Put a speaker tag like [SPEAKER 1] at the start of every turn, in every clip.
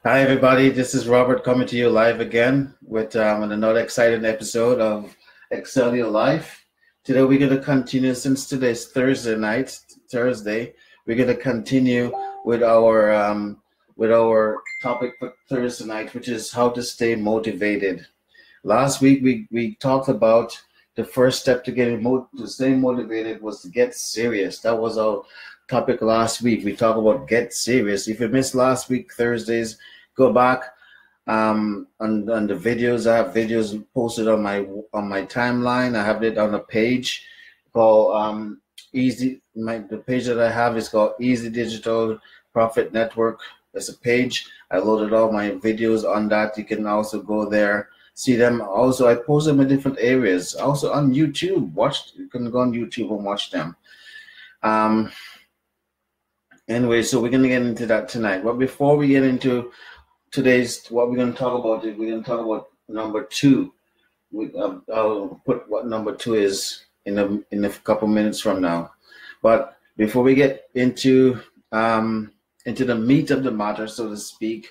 [SPEAKER 1] Hi, everybody. This is Robert coming to you live again with another exciting episode of Excel Your Life. Today, we're going to continue, since today's Thursday, we're going to continue with our topic for Thursday night, which is how to stay motivated. Last week, we talked about the first step to to stay motivated was to get serious. That was our topic last week. We talked about get serious. If you missed last week, Thursdays, go back on the videos. I have videos posted on my timeline. I have it on a page called the page that I have is called Easy Digital Profit Network. It's a page. I loaded all my videos on that. You can also go there, see them. Also, I post them in different areas. Also on YouTube. You can go on YouTube and watch them. Anyway, so we're gonna get into that tonight. But before we get into what we're going to talk about is we're going to talk about number two. I'll put what number two is in a couple minutes from now. But before we get into the meat of the matter, so to speak,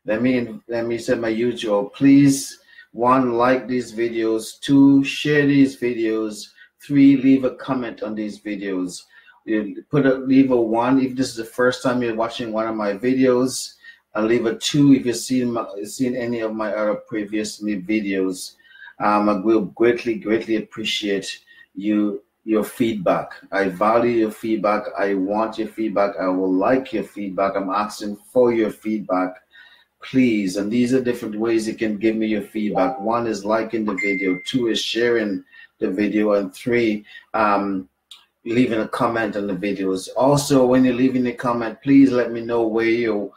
[SPEAKER 1] let me say my usual. Please, one, like these videos. Two, share these videos. Three, leave a comment on these videos. Leave a one if this is the first time you're watching one of my videos. I'll leave a 2 if you've seen any of my other previous videos. I will greatly appreciate your feedback. I value your feedback. I want your feedback. I will like your feedback. I'm asking for your feedback, please. And these are different ways you can give me your feedback. 1 is liking the video. 2 is sharing the video. And 3, leaving a comment on the videos. Also, when you're leaving a comment, please let me know where you're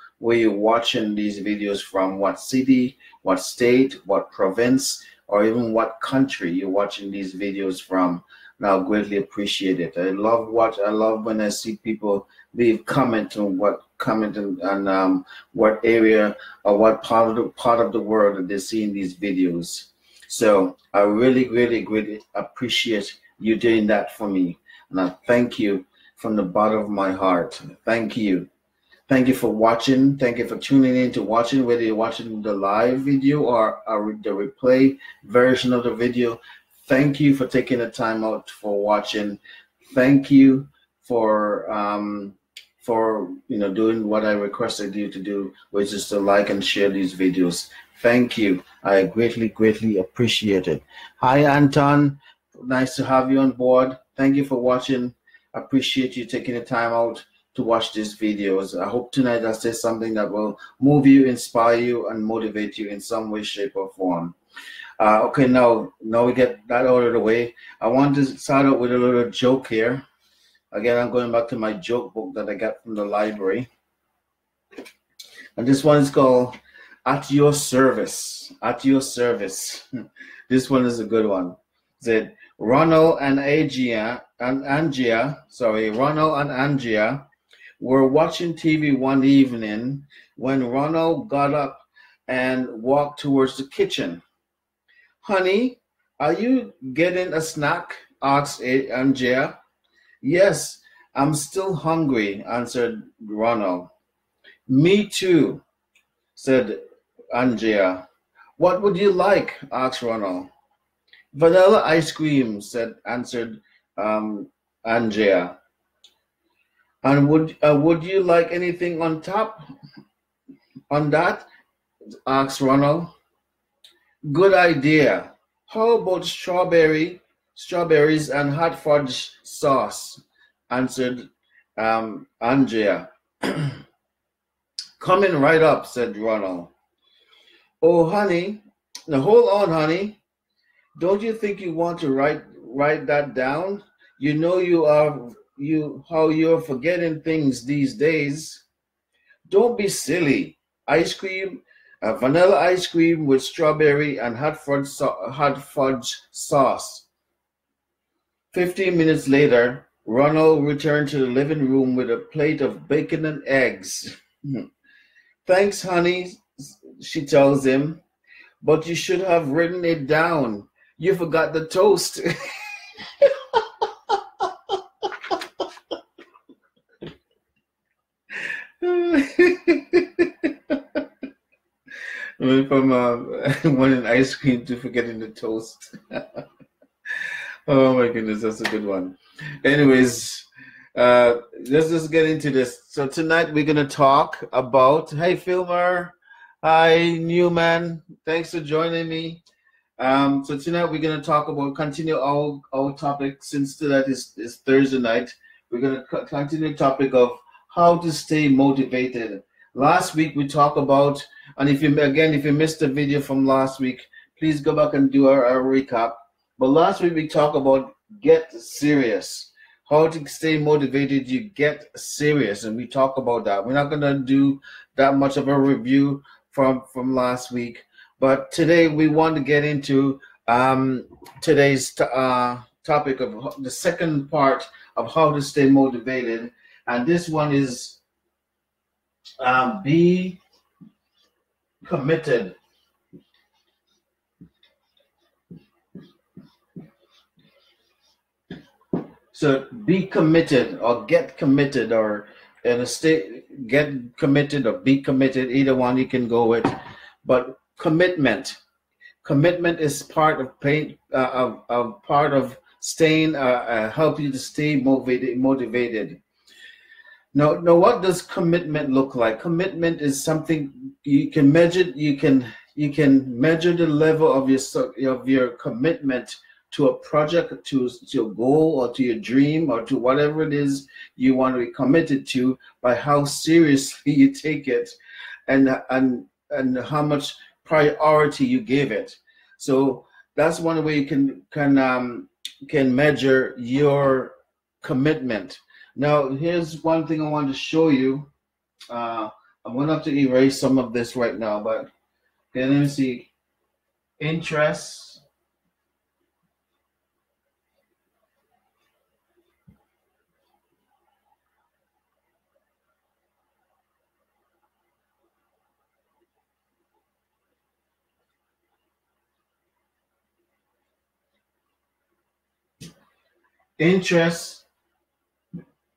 [SPEAKER 1] watching these videos from, what city, what state, what province, or even what country you're watching these videos from. And I'll greatly appreciate it. I love when I see people leave comment on what area or what part of the world that they're seeing these videos. So I really greatly appreciate you doing that for me. And I thank you from the bottom of my heart. Thank you. Thank you for watching. Thank you for tuning in to watching, whether you're watching the live video or the replay version of the video. Thank you for taking the time out for watching. Thank you for doing what I requested you to do, which is to like and share these videos. Thank you. I greatly appreciate it. Hi, Anton. Nice to have you on board. Thank you for watching. Appreciate you taking the time out to watch these videos. I hope tonight I say something that will move you, inspire you, and motivate you in some way, shape, or form. Okay, now we get that out of the way. I want to start out with a little joke here. Again, I'm going back to my joke book that I got from the library. And this one is called At Your Service. At Your Service. This one is a good one. It said, Ronald and Angia were watching TV one evening when Ronald got up and walked towards the kitchen. Honey, are you getting a snack? Asked Angia. Yes, I'm still hungry, answered Ronald. Me too, said Angia. What would you like? Asked Ronald. Vanilla ice cream, answered Angia. And would you like anything on top on that? Asked Ronald. Good idea. How about strawberries and hot fudge sauce? Answered Angia. Coming right up, said Ronald. Oh, honey, now hold on, honey. Don't you think you want to write that down? You know how you're forgetting things these days. Don't be silly. Ice cream, vanilla ice cream with strawberry and hot fudge sauce. 15 minutes later, Ronald returned to the living room with a plate of bacon and eggs. Thanks, honey, she tells him, but you should have written it down. You forgot the toast. I went from wanting ice cream to forgetting the toast. Oh my goodness, that's a good one. Anyways, let's just get into this. So tonight we're gonna talk about. Hey, Filmer. Hi, Newman. Thanks for joining me. So tonight we're gonna talk about continue our topic since tonight is Thursday night. We're gonna continue the topic of how to stay motivated. Last week we talked about, and if you missed the video from last week, please go back and do our recap. But last week we talked about get serious. How to stay motivated, you get serious, and we talk about that. We're not gonna do that much of a review from last week, but today we want to get into today's topic of the second part of how to stay motivated, and this one is be committed. So be committed or get committed or get committed or be committed. Either one you can go with, but commitment is part of pain of part of staying help you to stay motivated. Now what does commitment look like? Commitment is something you can measure. You can measure the level of your commitment to a project, to a goal, or to your dream, or to whatever it is you want to be committed to, by how seriously you take it, and how much priority you give it. So that's one way you can measure your commitment. Now, here's one thing I want to show you. I'm going to have to erase some of this right now, but okay, let me see. Interest.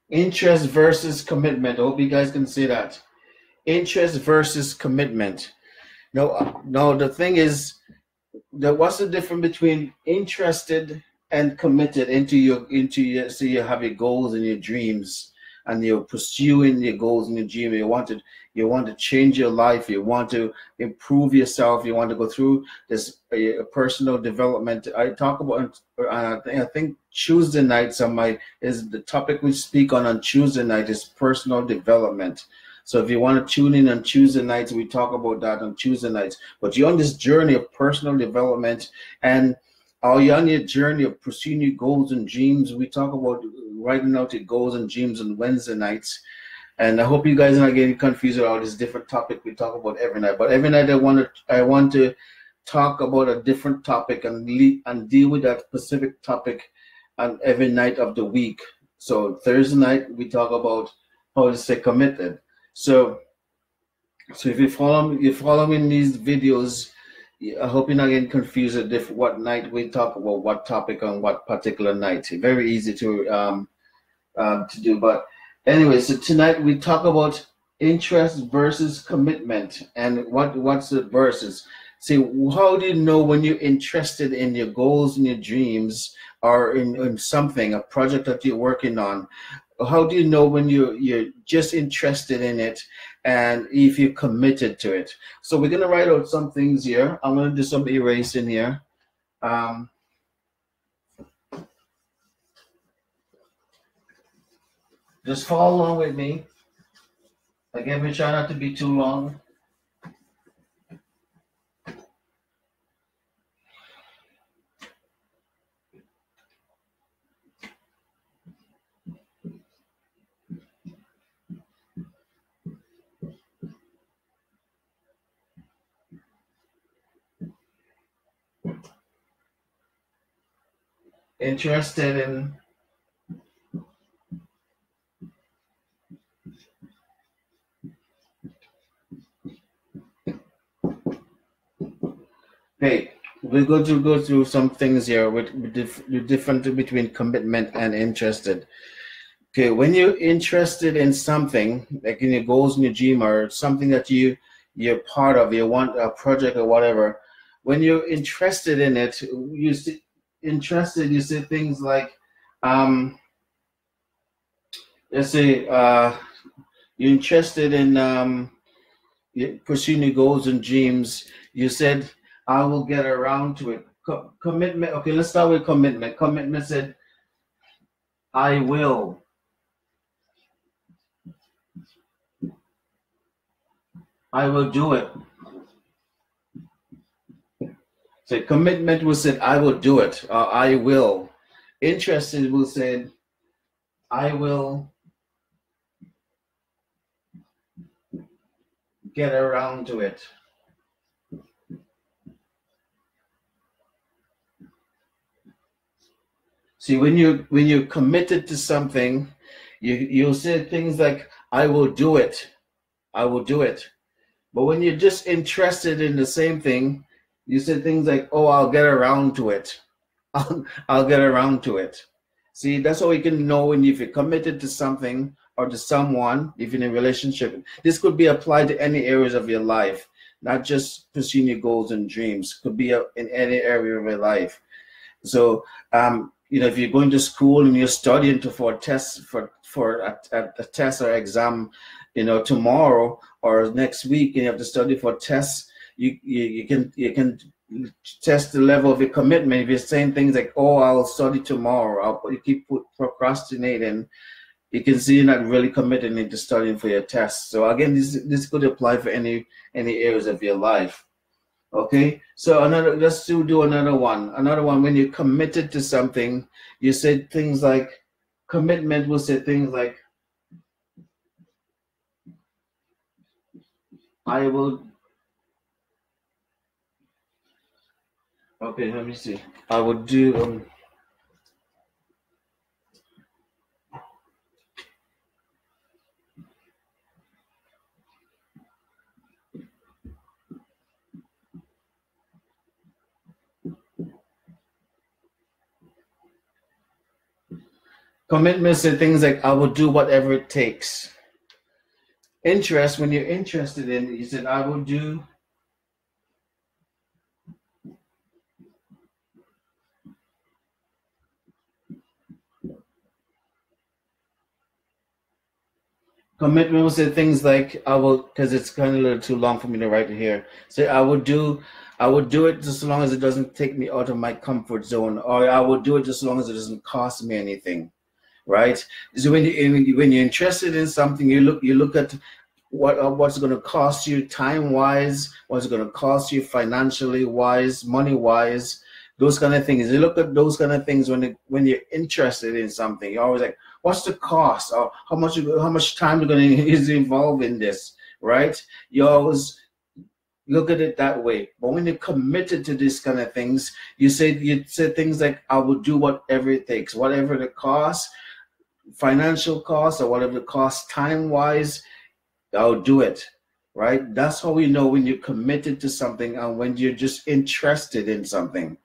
[SPEAKER 1] Interest versus commitment. I hope you guys can see that. Interest versus commitment. Now the thing is that what's the difference between interested and committed into your so you have your goals and your dreams, and you're pursuing your goals and your dream. You want to change your life, you want to improve yourself, you want to go through this personal development. I talk about I think Tuesday nights is the topic we speak on Tuesday night is personal development. So if you want to tune in on Tuesday nights, we talk about that on Tuesday nights. But you're on this journey of personal development, and are you on your journey of pursuing your goals and dreams? We talk about writing out your goals and dreams on Wednesday nights. And I hope you guys are not getting confused about this different topic we talk about every night. But every night I want to talk about a different topic and deal with that specific topic on every night of the week. So Thursday night we talk about how to stay committed. So if you're following these videos, I hope you're not getting confused at what night we talk about what topic on what particular night. Very easy to do. But anyway, so tonight we talk about interest versus commitment, and what's the versus. See, how do you know when you're interested in your goals and your dreams, or in something, a project that you're working on? How do you know when you're just interested in it and if you're committed to it? So we're going to write out some things here. I'm going to do some erasing here. Just follow along with me. Again, we try not to be too long. Interested in okay, we're going to go through some things here with the difference between commitment and interested. Okay, when you're interested in something, like in your goals and your dream, or something that you you're part of, you want a project or whatever, when you're interested in it, you say things like, let's say, you're interested in pursuing your goals and dreams. You said, I will get around to it. Commitment. Okay, let's start with commitment. Commitment said, I will. I will do it. So commitment will say, I will do it. I will. Interested will say, I will get around to it. See, when you're committed to something, you'll say things like, I will do it. I will do it. But when you're just interested in the same thing, you say things like, oh, I'll get around to it. I'll get around to it. See, that's how you can know when if you're committed to something or to someone, if you're in a relationship. This could be applied to any areas of your life, not just pursuing your goals and dreams. Could be in any area of your life. So, if you're going to school and you're studying for a test for a test or exam, tomorrow or next week, and you have to study for tests, you can test the level of your commitment. If you're saying things like, "Oh, I'll study tomorrow," you keep procrastinating, you can see you're not really committing into studying for your test. So again, this could apply for any areas of your life. Okay, so let's do another one. Another one, when you're committed to something, you say things like, commitment will say things like, I will. Okay, let me see. I would do. Commitment say things like, I will do whatever it takes. Interest, when you're interested in it, you said, I will do. Commitment will say things like, I will, because it's kind of a little too long for me to write it here. Say, I will do it just as long as it doesn't take me out of my comfort zone, or I will do it just as long as it doesn't cost me anything, right? So when you're interested in something, you look at what's going to cost you time wise, what's going to cost you financially wise, money wise, those kind of things. You look at those kind of things when you're interested in something. You're always like, what's the cost, or how much time you're going to is involved in this, right? You always look at it that way. But when you're committed to these kind of things, you say things like, I will do whatever it takes, whatever the cost, financial cost, or whatever the cost time wise, I'll do it, right? That's how we know when you're committed to something and when you're just interested in something,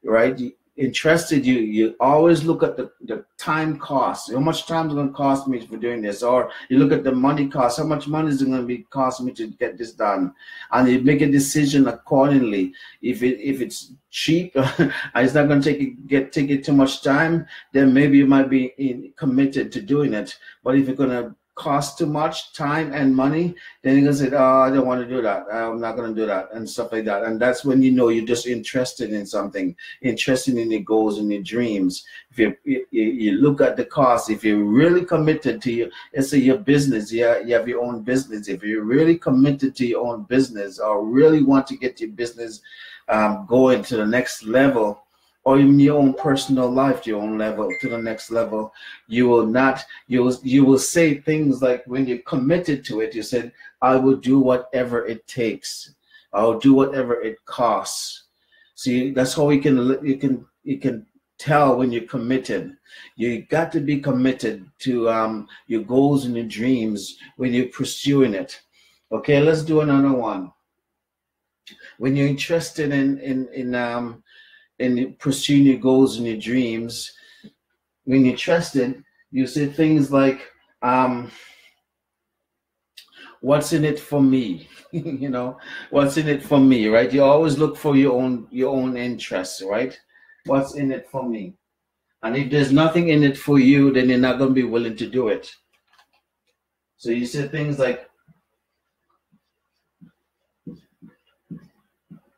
[SPEAKER 1] right? Interested, you always look at the time cost. How much time is it going to cost me for doing this? Or you look at the money cost. How much money is it going to be cost me to get this done? And you make a decision accordingly. If it's cheap and it's not going to take it too much time, then maybe you might be committed to doing it. But if you're going to cost too much time and money, then you're gonna say, oh, I don't want to do that, I'm not going to do that, and stuff like that. And that's when you know you're just interested in something, interested in your goals and your dreams. If you look at the cost, if you're really committed to let's say your business, you have your own business, if you're really committed to your own business or really want to get your business going to the next level, or even your own personal life to your own level, to the next level, you will say things like, when you're committed to it, you said, I will do whatever it takes, I'll do whatever it costs. See, that's how you can tell when you're committed. You got to be committed to your goals and your dreams when you're pursuing it. Okay, let's do another one. When you're interested in pursuing your goals and your dreams, when you're trusted, you say things like, what's in it for me? You know, what's in it for me, right? You always look for your own interests, right? What's in it for me? And if there's nothing in it for you, then you're not going to be willing to do it. So you say things like,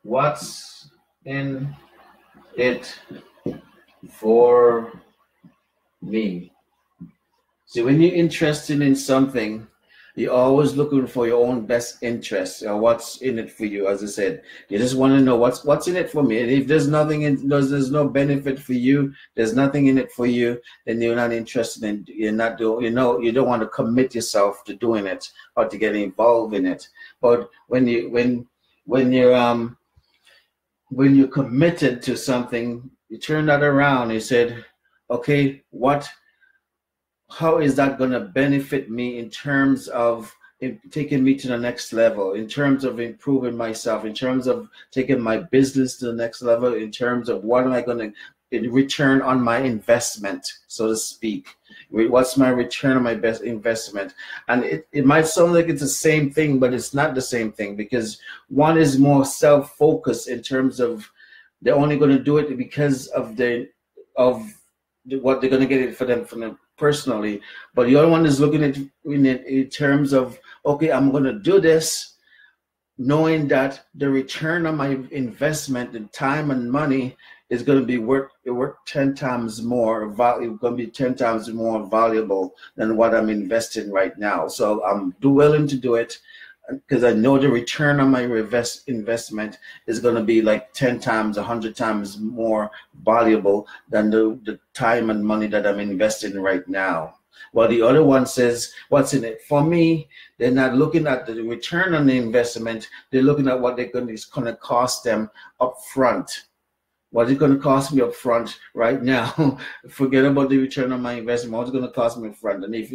[SPEAKER 1] what's in it for me? See, when you're interested in something, you're always looking for your own best interest or what's in it for you. As I said, you just want to know what's in it for me. And if there's nothing there's no benefit for you, there's nothing in it for you, then you're not interested in. You're not doing. You don't want to commit yourself to doing it or to get involved in it. But when you're committed to something, you turn that around. You said, okay, how is that going to benefit me in terms of taking me to the next level, in terms of improving myself, in terms of taking my business to the next level, in terms of what am I going to return on my investment, so to speak? What's my return on my best investment? And it might sound like it's the same thing, but it's not the same thing, because one is more self-focused in terms of they're only going to do it because of what they're going to get it for them personally. But the other one is looking at in terms of, okay, I'm going to do this knowing that the return on my investment in time and money is going to be worth 10 times more going to be 10 times more valuable than what I'm investing right now. So I'm willing to do it because I know the return on my investment is going to be like 10 times, 100 times more valuable than the time and money that I'm investing right now. Well, the other one says, what's in it for me? They're not looking at the return on the investment. They're looking at what it's going to cost them up front. What is it going to cost me up front right now? Forget about the return on my investment. What's it going to cost me up front? And if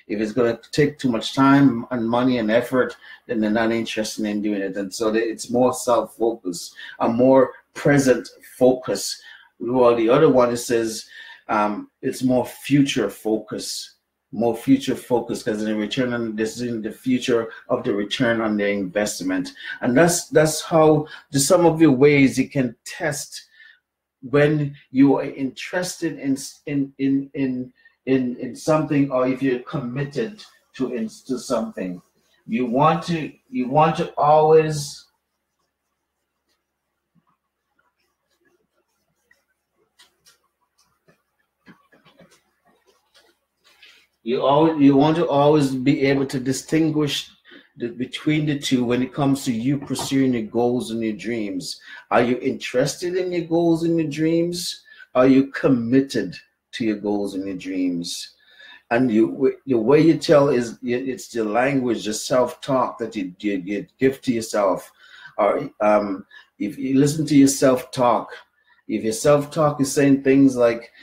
[SPEAKER 1] it's going to take too much time and money and effort, then they're not interested in doing it. And so it's more self-focused, a more present focus. While the other one, it says it's more future focus. More future focus, because the return on this is in the future of the return on their investment. And that's how some of the ways you can test when you are interested in something, or if you're committed to something. You want to always you want to always be able to distinguish between the two when it comes to you pursuing your goals and your dreams. Are you interested in your goals and your dreams? Are you committed to your goals and your dreams? And the way you tell it's the language, the self-talk that you give to yourself. Or if you listen to your self-talk, if your self-talk is saying things like,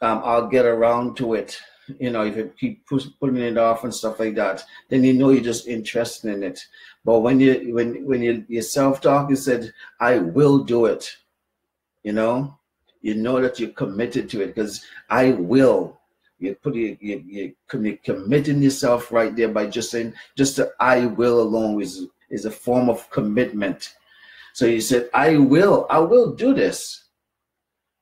[SPEAKER 1] I'll get around to it. If you keep putting it off and stuff like that, then you're just interested in it. But when your self-talk is said, I will do it, you know that you're committed to it, because I will. You're committing yourself right there by just saying, just the I will alone is a form of commitment. So you said, I will do this.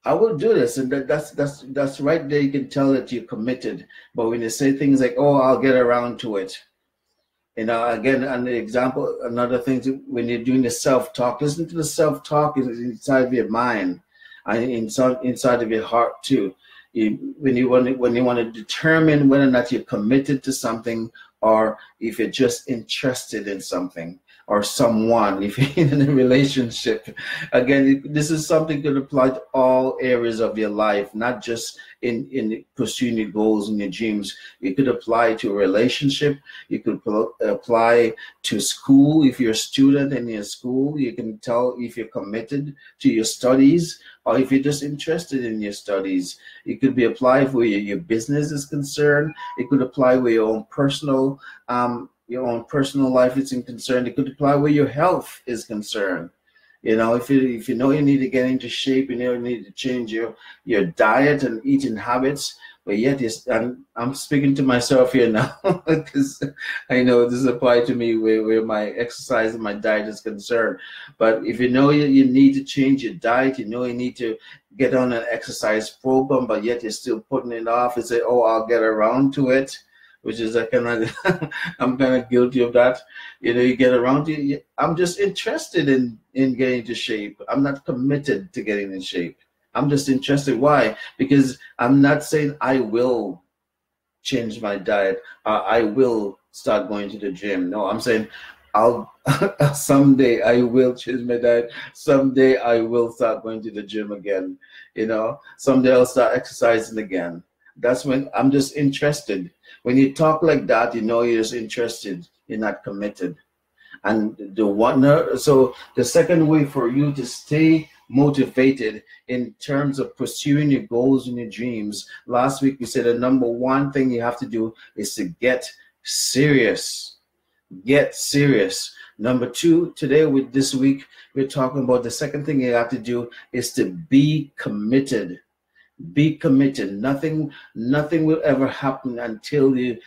[SPEAKER 1] I will do this, and that's right there. You can tell that you're committed. But when you say things like, "Oh, I'll get around to it," again, an example, another thing, when you're doing the self-talk, listen to the self-talk inside of your mind, and inside of your heart too. When you want to determine whether or not you're committed to something, or if you're just interested in something or someone, if you're in a relationship. Again, this is something that applies to all areas of your life, not just in pursuing your goals and your dreams. You could apply to a relationship. You could apply to school. If you're a student in your school, you can tell if you're committed to your studies, or if you're just interested in your studies. It could be applied where your business is concerned. It could apply where your own personal life is concerned. It could apply where your health is concerned. If you know you need to get into shape, you need to change your diet and eating habits, but yet I'm speaking to myself here now because I know this applies to me where my exercise and my diet is concerned. But if you know you need to change your diet, you know you need to get on an exercise program, but yet you're still putting it off and say, oh, I'll get around to it, which is a kind of, I'm kind of guilty of that. You know, you get around to it. I'm just interested in getting into shape. I'm not committed to getting in shape. I'm just interested. Why? Because I'm not saying I will change my diet. I will start going to the gym. No, I'm saying I'll someday I will change my diet. Someday I will start going to the gym again. You know, someday I'll start exercising again. That's when I'm just interested. When you talk like that, you know you're just interested. You're not committed. And so the second way for you to stay motivated in terms of pursuing your goals and your dreams, last week we said the number one thing you have to do is to get serious. Get serious. Number two, today with this week, we're talking about the second thing you have to do is to be committed. Be committed. Nothing will ever happen until you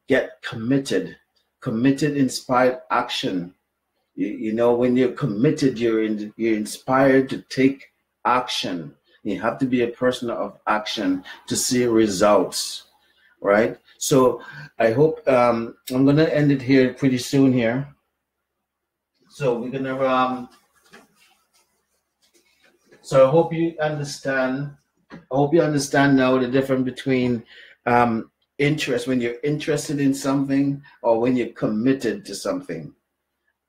[SPEAKER 1] get committed. Committed, inspired action. You know, when you're committed, you're inspired to take action. You have to be a person of action to see results, right? So I hope I'm gonna end it here pretty soon here. So we're gonna so I hope you understand. I hope you understand now the difference between interest, when you're interested in something, or when you're committed to something.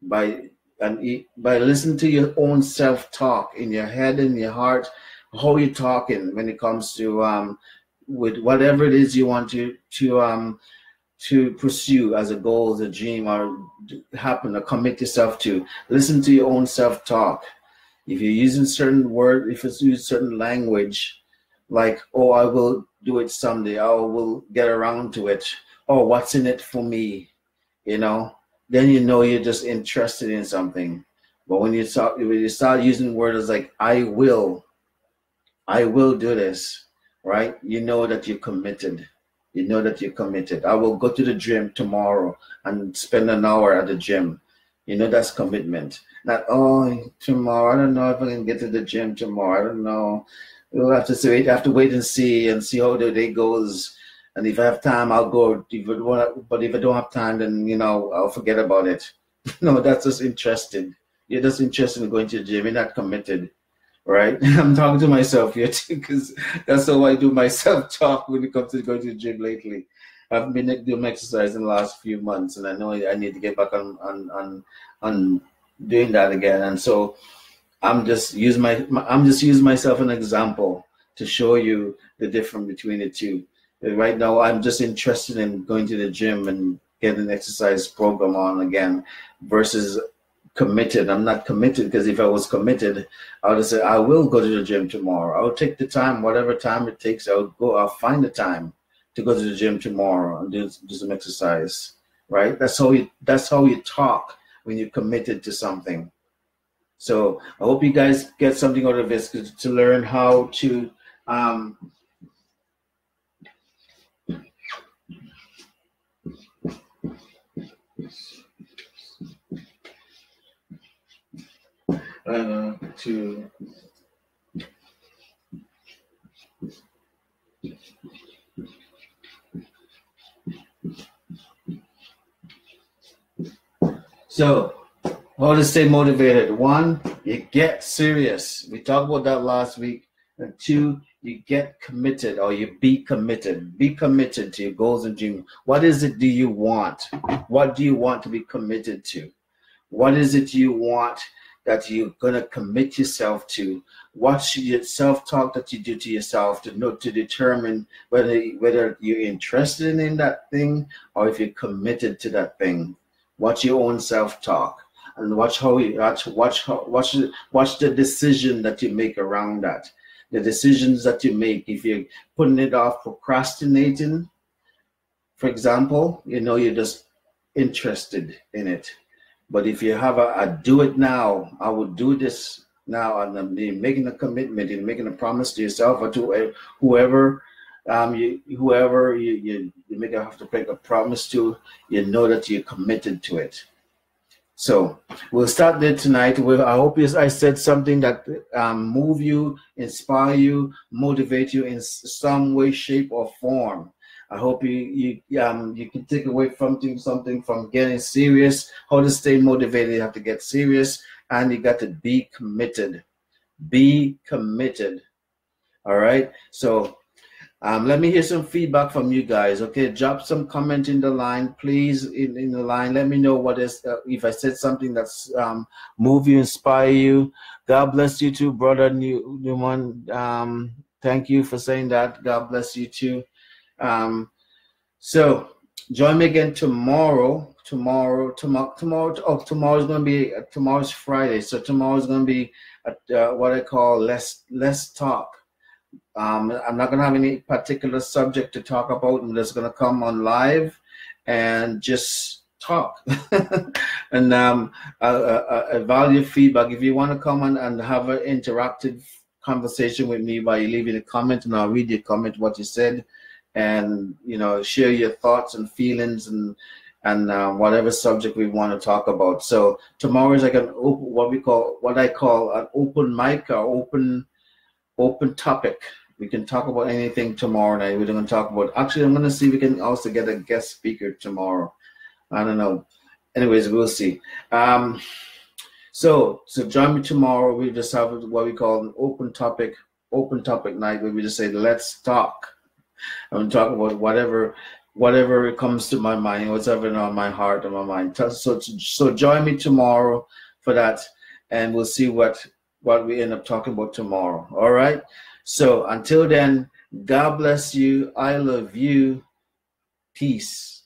[SPEAKER 1] By listening to your own self-talk in your head and your heart, how you're talking when it comes to with whatever it is you want to pursue as a goal, as a dream, or happen or commit yourself to. Listen to your own self-talk. If you're using certain word, if it's using certain language, like, oh, I will do it someday, I will get around to it, oh, what's in it for me, you know, then you know you're just interested in something. But when you start using words like I will do this, right? You know that you're committed. You know that you're committed. I will go to the gym tomorrow and spend an hour at the gym. You know that's commitment. Not, oh, tomorrow, I don't know if I can get to the gym tomorrow. I don't know. We'll have to wait and see how the day goes. And if I have time, I'll go. But if I don't have time, then, you know, I'll forget about it. No, that's just interested. You're just interested in going to the gym. You're not committed, right? I'm talking to myself here too, because that's how I do my self-talk when it comes to going to the gym lately. I've been doing exercise in the last few months, and I know I need to get back on doing that again. And so I'm just using myself an example to show you the difference between the two. Right now, I'm just interested in going to the gym and getting an exercise program on again, versus committed. I'm not committed, because if I was committed, I would say I will go to the gym tomorrow. I'll take the time, whatever time it takes. I'll find the time to go to the gym tomorrow and do some exercise. Right? That's how you talk when you're committed to something. So I hope you guys get something out of this, to learn how to so how to stay motivated. One, you get serious. We talked about that last week. And two, you get committed, or you be committed. Be committed to your goals and dreams. What is it do you want? What do you want to be committed to? What is it you want that you're going to commit yourself to? What's your self-talk that you do to yourself to determine whether you're interested in that thing, or if you're committed to that thing? What's your own self-talk? And watch the decision that you make around that. The decisions that you make, if you're putting it off, procrastinating, for example, you know, you're just interested in it. But if you have a do it now, I will do this now, and I'm making a commitment and making a promise to yourself or to whoever whoever you make have to make a promise to, you know that you're committed to it. So we'll start there tonight. I hope I said something that move you, inspire you, motivate you in some way, shape, or form. I hope you can take away something from getting serious. How to stay motivated? You have to get serious, and you got to be committed. Be committed. All right. So let me hear some feedback from you guys. Okay, drop some comment in the line, please. In the line, let me know what is if I said something that's move you, inspire you. God bless you too, brother Newman. Thank you for saying that. God bless you too. So join me again tomorrow. Tomorrow is going to be tomorrow's Friday. So tomorrow is going to be what I call less talk. I'm not going to have any particular subject to talk about. I'm just going to come on live and just talk. And I value feedback. If you want to come and have an interactive conversation with me by leaving a comment, and I'll read your comment, what you said, and share your thoughts and feelings and whatever subject we want to talk about. So tomorrow is like what I call an open mic or open topic. We can talk about anything tomorrow night. We're going to talk about, actually, I'm going to see if we can also get a guest speaker tomorrow. I don't know. Anyways, we'll see. So join me tomorrow. We just have what we call an open topic night, where we just say, let's talk. I'm talking about whatever comes to my mind, whatever on my heart and my mind. So join me tomorrow for that, and we'll see what we end up talking about tomorrow. All right. So until then, God bless you. I love you. Peace.